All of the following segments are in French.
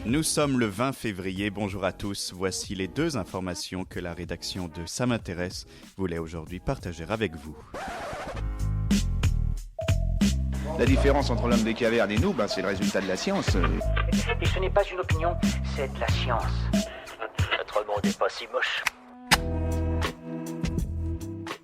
Nous sommes le 20 février, bonjour à tous, voici les 2 informations que la rédaction de Ça m'intéresse voulait aujourd'hui partager avec vous. La différence entre l'homme des cavernes et nous, c'est le résultat de la science. Et ce n'est pas une opinion, c'est de la science. Notre monde n'est pas si moche.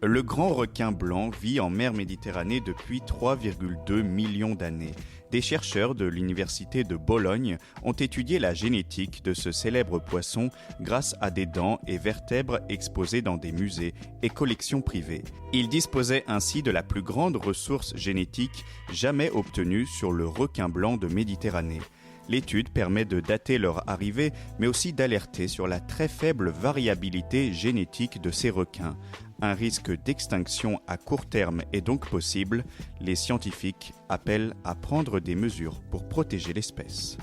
Le grand requin blanc vit en mer Méditerranée depuis 3,2 millions d'années. Des chercheurs de l'université de Bologne ont étudié la génétique de ce célèbre poisson grâce à des dents et vertèbres exposées dans des musées et collections privées. Ils disposaient ainsi de la plus grande ressource génétique jamais obtenue sur le requin blanc de Méditerranée. L'étude permet de dater leur arrivée, mais aussi d'alerter sur la très faible variabilité génétique de ces requins. Un risque d'extinction à court terme est donc possible. Les scientifiques appellent à prendre des mesures pour protéger l'espèce.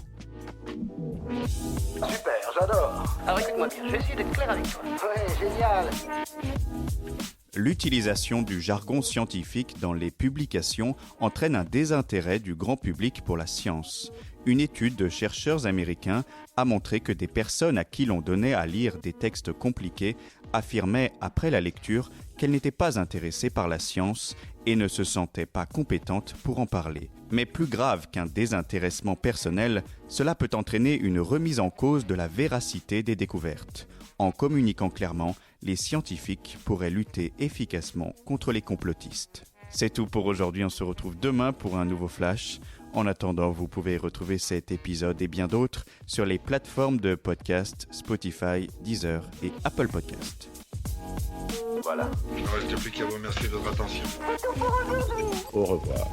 Super, j'adore. Alors écoute-moi bien, je vais essayer d'être clair avec toi. Ouais, génial. L'utilisation du jargon scientifique dans les publications entraîne un désintérêt du grand public pour la science. Une étude de chercheurs américains a montré que des personnes à qui l'on donnait à lire des textes compliqués affirmaient après la lecture qu'elles n'étaient pas intéressées par la science et ne se sentaient pas compétentes pour en parler. Mais plus grave qu'un désintéressement personnel, cela peut entraîner une remise en cause de la véracité des découvertes. En communiquant clairement, les scientifiques pourraient lutter efficacement contre les complotistes. C'est tout pour aujourd'hui, on se retrouve demain pour un nouveau flash. En attendant, vous pouvez retrouver cet épisode et bien d'autres sur les plateformes de podcast Spotify, Deezer et Apple Podcast. Voilà. Il ne reste plus qu'à vous remercier de votre attention. Au revoir.